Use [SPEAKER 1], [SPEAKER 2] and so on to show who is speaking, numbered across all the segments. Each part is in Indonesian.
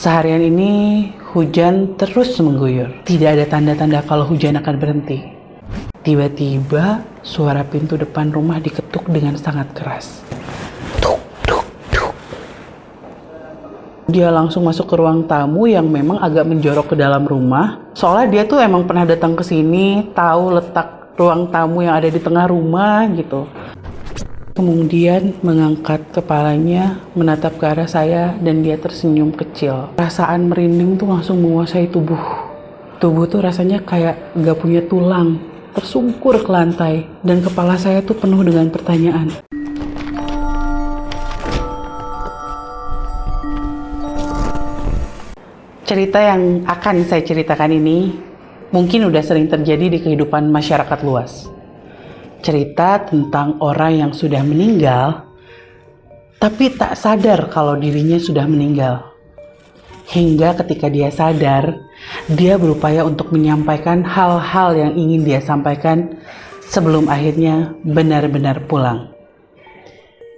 [SPEAKER 1] Seharian ini hujan terus mengguyur. Tidak ada tanda-tanda kalau hujan akan berhenti. Tiba-tiba suara pintu depan rumah diketuk dengan sangat keras. Tuk, tuk, tuk. Dia langsung masuk ke ruang tamu yang memang agak menjorok ke dalam rumah. Soalnya dia tuh emang pernah datang ke sini, tahu letak ruang tamu yang ada di tengah rumah gitu. Kemudian mengangkat kepalanya, menatap ke arah saya, dan dia tersenyum kecil. Perasaan merinding tuh langsung menguasai tubuh. Tubuh tuh rasanya kayak gak punya tulang, tersungkur ke lantai, dan kepala saya tuh penuh dengan pertanyaan. Cerita yang akan saya ceritakan ini mungkin udah sering terjadi di kehidupan masyarakat luas. Cerita tentang orang yang sudah meninggal, tapi tak sadar kalau dirinya sudah meninggal. Hingga ketika dia sadar, dia berupaya untuk menyampaikan hal-hal yang ingin dia sampaikan sebelum akhirnya benar-benar pulang.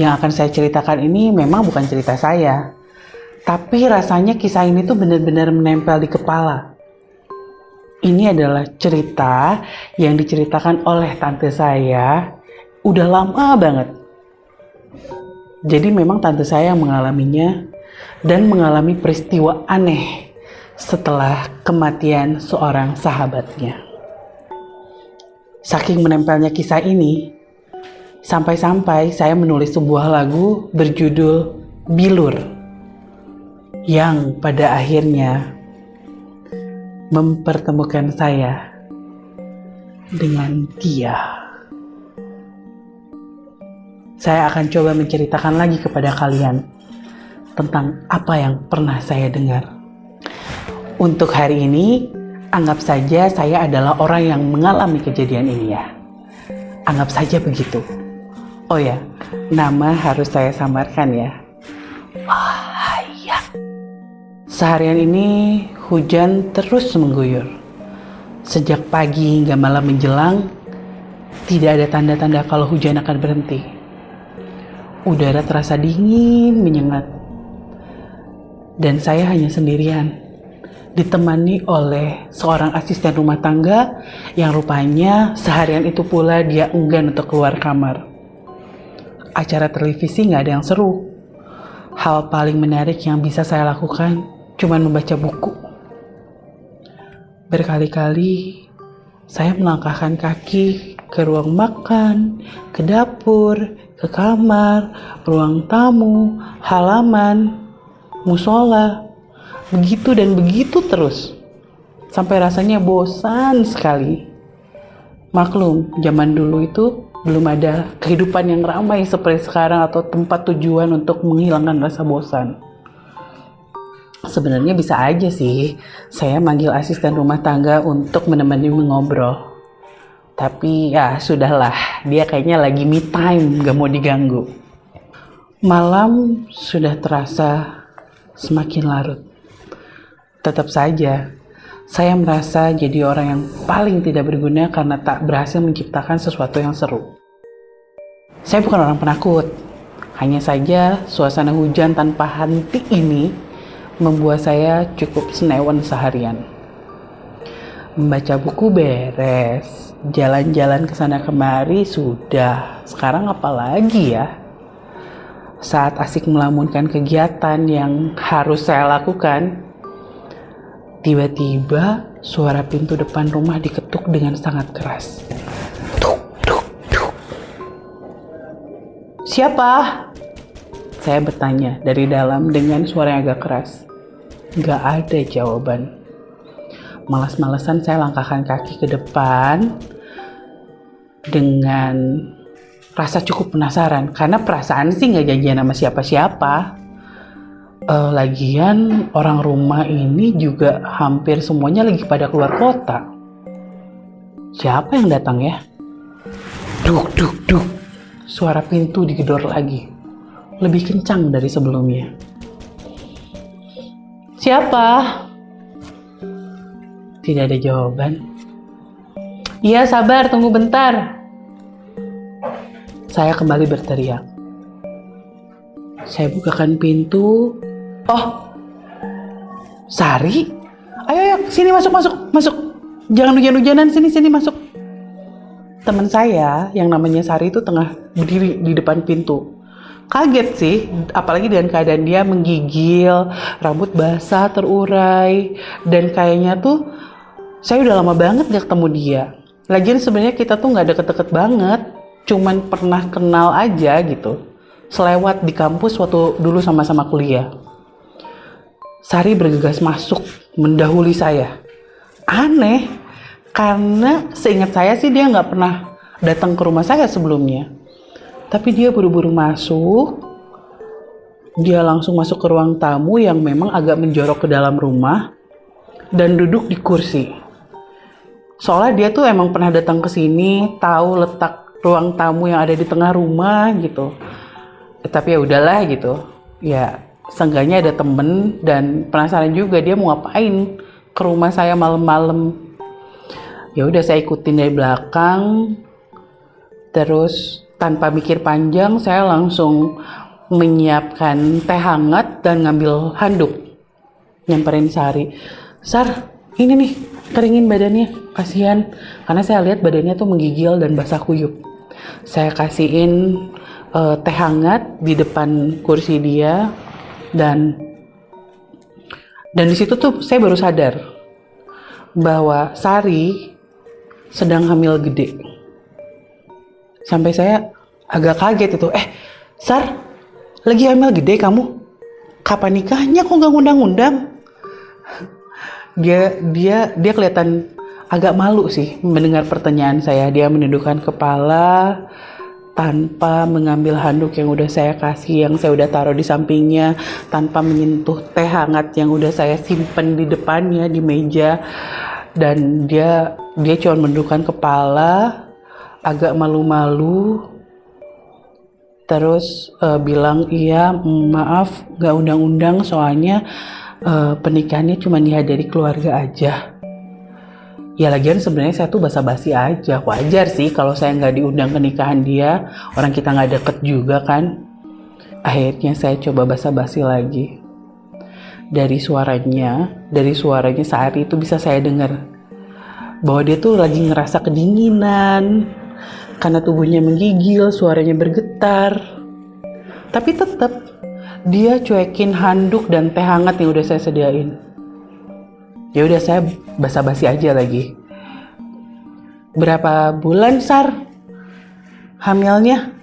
[SPEAKER 1] Yang akan saya ceritakan ini memang bukan cerita saya, tapi rasanya kisah ini tuh benar-benar menempel di kepala. Ini adalah cerita yang diceritakan oleh tante saya udah lama banget. Jadi memang tante saya yang mengalaminya dan mengalami peristiwa aneh setelah kematian seorang sahabatnya. Saking menempelnya kisah ini, sampai-sampai saya menulis sebuah lagu berjudul Bilur, yang pada akhirnya mempertemukan saya dengan dia. Saya akan coba menceritakan lagi kepada kalian tentang apa yang pernah saya dengar. Untuk hari ini, anggap saja saya adalah orang yang mengalami kejadian ini ya. Anggap saja begitu. Oh ya, nama harus saya samarkan ya. Wahaya. Seharian ini hujan terus mengguyur. Sejak pagi hingga malam menjelang, tidak ada tanda-tanda kalau hujan akan berhenti. Udara terasa dingin menyengat. Dan saya hanya sendirian, ditemani oleh seorang asisten rumah tangga yang rupanya seharian itu pula dia enggan untuk keluar kamar. Acara televisi nggak ada yang seru. Hal paling menarik yang bisa saya lakukan cuma membaca buku. Berkali-kali saya melangkahkan kaki ke ruang makan, ke dapur, ke kamar, ruang tamu, halaman, musola. Begitu dan begitu terus. Sampai rasanya bosan sekali. Maklum, zaman dulu itu belum ada kehidupan yang ramai seperti sekarang atau tempat tujuan untuk menghilangkan rasa bosan. Sebenarnya bisa aja sih saya manggil asisten rumah tangga untuk menemani mengobrol. Tapi ya sudahlah, dia kayaknya lagi me time, gak mau diganggu. Malam sudah terasa semakin larut. Tetap saja, saya merasa jadi orang yang paling tidak berguna karena tak berhasil menciptakan sesuatu yang seru. Saya bukan orang penakut, hanya saja suasana hujan tanpa henti ini membuat saya cukup senewan seharian. Membaca buku beres, jalan-jalan ke sana kemari sudah. Sekarang apa lagi ya? Saat asik melamunkan kegiatan yang harus saya lakukan, tiba-tiba suara pintu depan rumah diketuk dengan sangat keras. Tuk, tuk, tuk. Siapa? Saya bertanya dari dalam dengan suara yang agak keras. Gak ada jawaban. Malas-malasan saya langkahkan kaki ke depan dengan rasa cukup penasaran. Karena perasaan sih gak janjian sama siapa-siapa. Lagian orang rumah ini juga hampir semuanya lagi pada keluar kota. Siapa yang datang ya? Duk, duk, duk. Suara pintu digedor lagi. Lebih kencang dari sebelumnya. Siapa? Tidak ada jawaban. Iya, sabar, tunggu bentar. Saya kembali berteriak. Saya bukakan pintu. Oh, Sari, ayo, ayo, sini masuk, masuk, masuk. Jangan hujan-hujanan, sini masuk. Teman saya yang namanya Sari itu tengah berdiri di depan pintu. Kaget sih, apalagi dengan keadaan dia menggigil, rambut basah terurai, dan kayaknya tuh saya udah lama banget gak ketemu dia. Lagian sebenarnya kita tuh nggak deket-deket banget, cuman pernah kenal aja gitu. Selewat di kampus waktu dulu sama-sama kuliah. Sari bergegas masuk, mendahului saya. Aneh, karena seingat saya sih dia nggak pernah datang ke rumah saya sebelumnya. Tapi dia buru-buru masuk, dia langsung masuk ke ruang tamu yang memang agak menjorok ke dalam rumah, dan duduk di kursi. Soalnya dia tuh emang pernah datang ke sini, tahu letak ruang tamu yang ada di tengah rumah gitu. Tapi ya udahlah gitu. Ya, seenggaknya ada temen dan penasaran juga dia mau ngapain ke rumah saya malam-malam. Ya udah saya ikutin dari belakang. Terus tanpa mikir panjang saya langsung menyiapkan teh hangat dan ngambil handuk. Nyamperin Sari. Sar, ini nih keringin badannya, kasihan. Karena saya lihat badannya tuh menggigil dan basah kuyup. Saya kasihin teh hangat di depan kursi dia dan di situ tuh saya baru sadar bahwa Sari sedang hamil gede. Sampai saya agak kaget itu. Sar, lagi hamil gede kamu? Kapan nikahnya kok nggak ngundang-ngundang? Dia kelihatan agak malu sih mendengar pertanyaan saya. Dia menundukkan kepala tanpa mengambil handuk yang udah saya kasih, yang saya udah taruh di sampingnya, tanpa menyentuh teh hangat yang udah saya simpen di depannya di meja. Dan dia cuma menundukkan kepala, agak malu-malu, terus bilang, iya maaf gak undang-undang soalnya pernikahannya cuma dihadiri keluarga aja. Ya lagian sebenarnya saya tuh basa-basi aja, wajar sih kalau saya nggak diundang ke nikahan dia, orang kita nggak deket juga kan. Akhirnya saya coba basa-basi lagi. Dari suaranya Sari itu bisa saya dengar bahwa dia tuh lagi ngerasa kedinginan karena tubuhnya menggigil, suaranya bergetar. Tapi tetap dia cuekin handuk dan teh hangat yang udah saya sediain. Ya udah saya basa-basi aja lagi. Berapa bulan Sar hamilnya?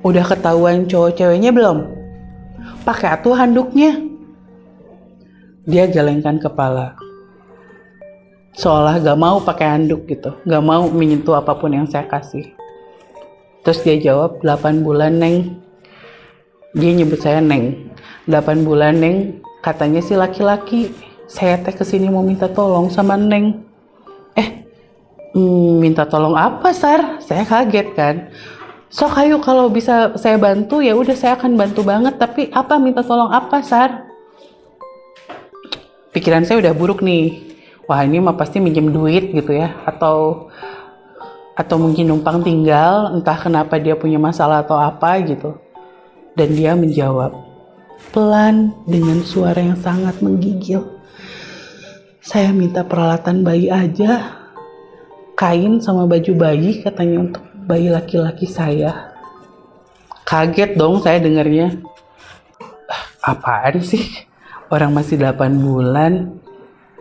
[SPEAKER 1] Udah ketahuan cowok ceweknya belum? Pakai atuh handuknya. Dia gelengkan kepala. Seolah gak mau pakai handuk gitu, gak mau menyentuh apapun yang saya kasih. Terus dia jawab, 8 bulan Neng. Dia nyebut saya Neng. 8 bulan Neng, katanya sih laki-laki. Saya teh kesini mau minta tolong sama Neng. Minta tolong apa Sar? Saya kaget kan. Sok ayo kalau bisa saya bantu ya udah saya akan bantu banget. Tapi apa minta tolong apa Sar? Pikiran saya udah buruk nih. Wah ini mah pasti minjem duit gitu ya. Atau mungkin numpang tinggal. Entah kenapa dia punya masalah atau apa gitu. Dan dia menjawab pelan dengan suara yang sangat menggigil. Saya minta peralatan bayi aja, kain sama baju bayi katanya untuk bayi laki-laki saya. Kaget dong saya dengarnya. Apaan sih? Orang masih 8 bulan,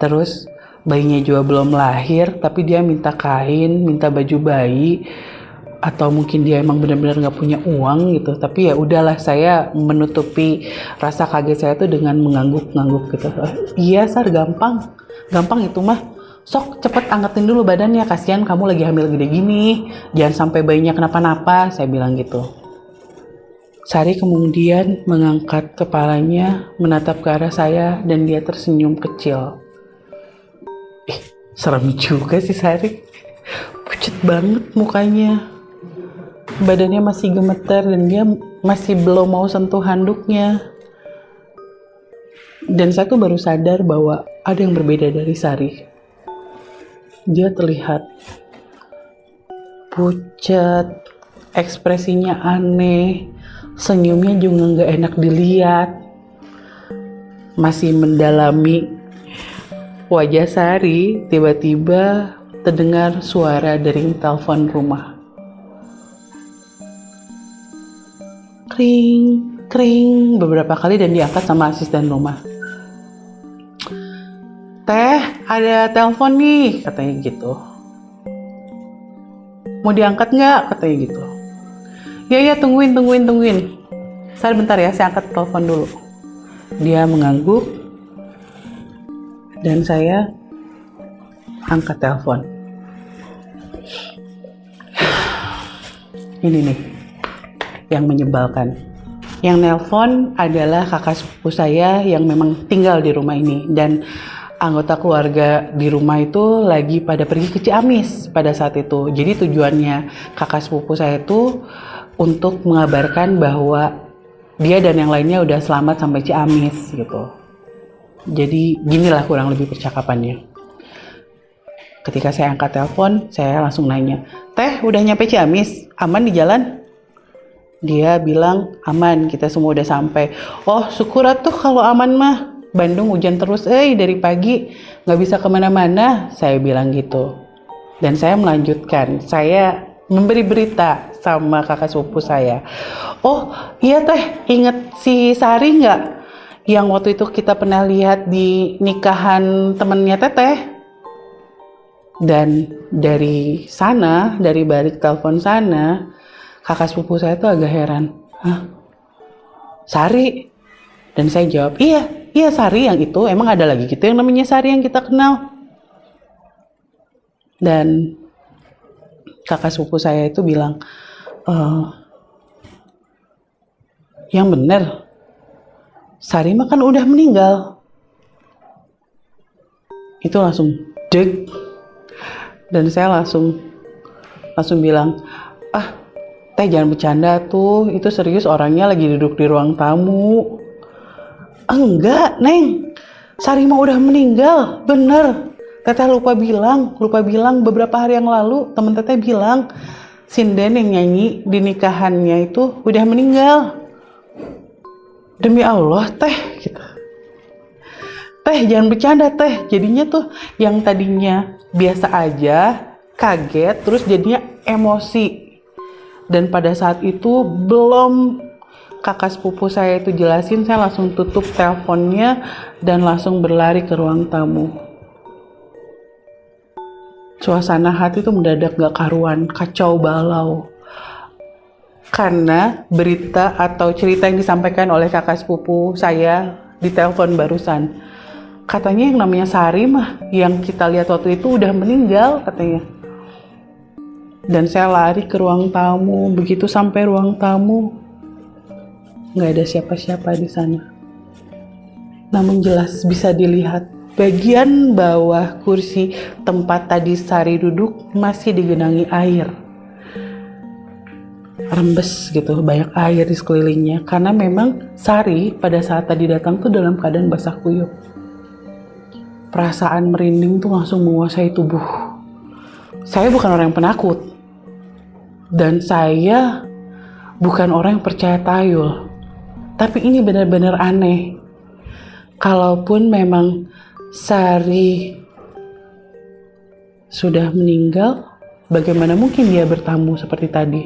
[SPEAKER 1] terus bayinya juga belum lahir, tapi dia minta kain, minta baju bayi, atau mungkin dia emang benar-benar nggak punya uang gitu. Tapi ya udahlah, saya menutupi rasa kaget saya tuh dengan mengangguk-ngangguk gitu. Iya Sar, gampang itu mah. Sok cepet angkatin dulu badannya, kasihan kamu lagi hamil gede gini, jangan sampai bayinya kenapa-napa, saya bilang gitu. Sari kemudian mengangkat kepalanya, menatap ke arah saya, dan dia tersenyum kecil. Serem juga sih Sari, pucet banget mukanya, badannya masih gemeter dan dia masih belum mau sentuh handuknya. Dan saya tuh baru sadar bahwa ada yang berbeda dari Sari. Dia terlihat pucat, ekspresinya aneh, senyumnya juga nggak enak dilihat, masih mendalami wajah Sari tiba-tiba terdengar suara dering telepon rumah. Kring, kring beberapa kali dan diangkat sama asisten rumah. Teh, ada telepon nih, katanya gitu. Mau diangkat nggak? Katanya gitu. Ya, tungguin. Sari bentar ya, saya angkat telepon dulu. Dia mengangguk dan saya angkat telepon. Ini nih yang menyebalkan. Yang nelpon adalah kakak sepupu saya yang memang tinggal di rumah ini, dan anggota keluarga di rumah itu lagi pada pergi ke Ciamis pada saat itu. Jadi tujuannya kakak sepupu saya itu untuk mengabarkan bahwa dia dan yang lainnya udah selamat sampai Ciamis gitu. Jadi ginilah kurang lebih percakapannya. Ketika saya angkat telepon, saya langsung nanya, "Teh, udah nyampe Ciamis? Aman di jalan?" Dia bilang, "Aman, kita semua udah sampai." "Oh, syukur atuh kalau aman mah. Bandung hujan terus, dari pagi, nggak bisa kemana-mana," saya bilang gitu. Dan saya melanjutkan, saya memberi berita sama kakak sepupu saya. "Oh, iya Teh, inget si Sari nggak? Yang waktu itu kita pernah lihat di nikahan temennya Teteh." Dan dari sana, dari balik telepon sana, kakak sepupu saya tuh agak heran. "Hah? Sari?" Dan saya jawab, iya Sari yang itu. Emang ada lagi gitu yang namanya Sari yang kita kenal?" Dan kakak sepupu saya itu bilang, "Yang bener, Sari mah kan udah meninggal." Itu langsung deg. Dan saya langsung bilang, Teh jangan bercanda tuh, itu serius orangnya lagi duduk di ruang tamu." "Enggak Neng, Sari mah udah meninggal, bener. Teteh lupa bilang beberapa hari yang lalu temen Teteh bilang sinden yang nyanyi di nikahannya itu udah meninggal." "Demi Allah Teh," gitu. "Teh jangan bercanda Teh." Jadinya tuh yang tadinya biasa aja, kaget, terus jadinya emosi. Dan pada saat itu belum kakak sepupu saya itu jelasin, saya langsung tutup teleponnya dan langsung berlari ke ruang tamu. Suasana hati itu mendadak gak karuan, kacau balau. Karena berita atau cerita yang disampaikan oleh kakak sepupu saya di telepon barusan, katanya yang namanya Sari mah yang kita lihat waktu itu udah meninggal katanya. Dan saya lari ke ruang tamu. Begitu sampai ruang tamu, nggak ada siapa-siapa di sana. Namun jelas bisa dilihat bagian bawah kursi tempat tadi Sari duduk masih digenangi air. Rembes gitu, banyak air di sekelilingnya. Karena memang Sari pada saat tadi datang tuh dalam keadaan basah kuyup. Perasaan merinding tuh langsung menguasai tubuh. Saya bukan orang yang penakut. Dan saya bukan orang yang percaya tayul. Tapi ini benar-benar aneh. Kalaupun memang Sari sudah meninggal, bagaimana mungkin dia bertamu seperti tadi?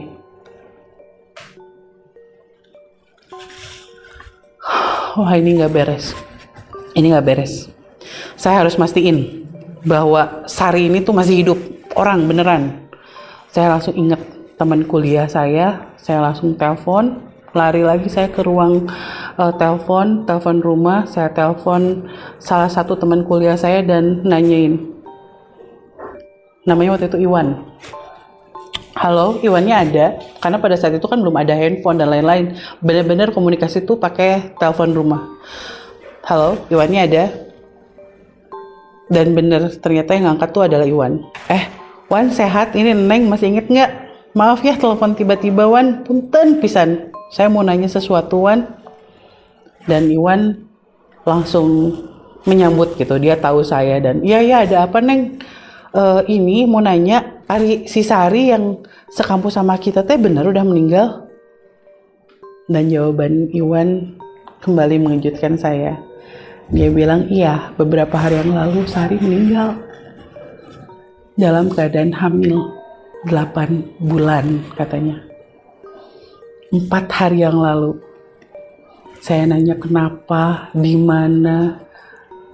[SPEAKER 1] Wah, ini nggak beres. Saya harus mastiin bahwa Sari ini tuh masih hidup, orang beneran. Saya langsung ingat teman kuliah saya langsung telepon, lari lagi saya ke ruang telepon rumah, saya telepon salah satu teman kuliah saya dan nanyain. Namanya waktu itu Iwan. "Halo, Iwannya ada?" Karena pada saat itu kan belum ada handphone dan lain-lain. Benar-benar komunikasi tuh pakai telepon rumah. "Halo, Iwannya ada?" Dan bener ternyata yang ngangkat tuh adalah Iwan. "Wan, sehat? Ini Neng, masih inget nggak? Maaf ya telepon tiba-tiba Wan, punten pisan. Saya mau nanya sesuatu Wan." Dan Iwan langsung menyambut gitu, dia tahu saya dan iya ada apa Neng? Ini mau nanya, si Sari yang sekampus sama kita teh bener udah meninggal?" Dan jawaban Iwan kembali mengejutkan saya. Dia bilang, iya, beberapa hari yang lalu Sari meninggal dalam keadaan hamil 8 bulan katanya. 4 hari yang lalu. Saya nanya kenapa, di mana.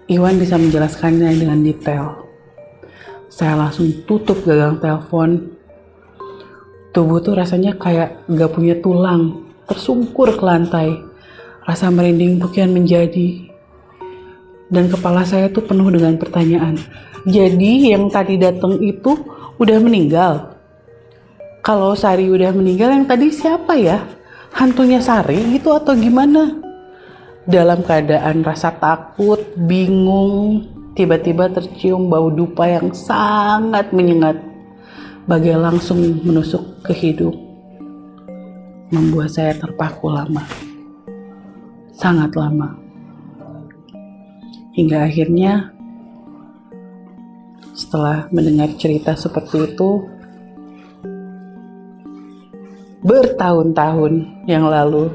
[SPEAKER 1] Iwan bisa menjelaskannya dengan detail. Saya langsung tutup gagang telepon. Tubuh tuh rasanya kayak gak punya tulang, tersungkur ke lantai. Rasa merinding tuh kian menjadi. Dan kepala saya tuh penuh dengan pertanyaan. Jadi yang tadi datang itu udah meninggal? Kalau Sari udah meninggal, yang tadi siapa ya? Hantunya Sari gitu atau gimana? Dalam keadaan rasa takut, bingung, tiba-tiba tercium bau dupa yang sangat menyengat, bagai langsung menusuk ke hidung, membuat saya terpaku lama, sangat lama. Hingga akhirnya setelah mendengar cerita seperti itu, bertahun-tahun yang lalu,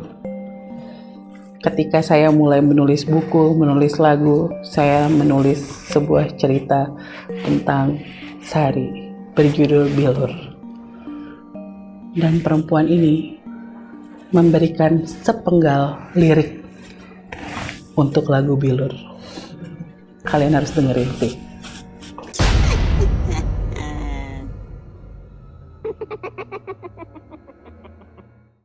[SPEAKER 1] ketika saya mulai menulis buku, menulis lagu, saya menulis sebuah cerita tentang Sari berjudul Bilur. Dan perempuan ini memberikan sepenggal lirik untuk lagu Bilur. Kalian harus dengerin sih.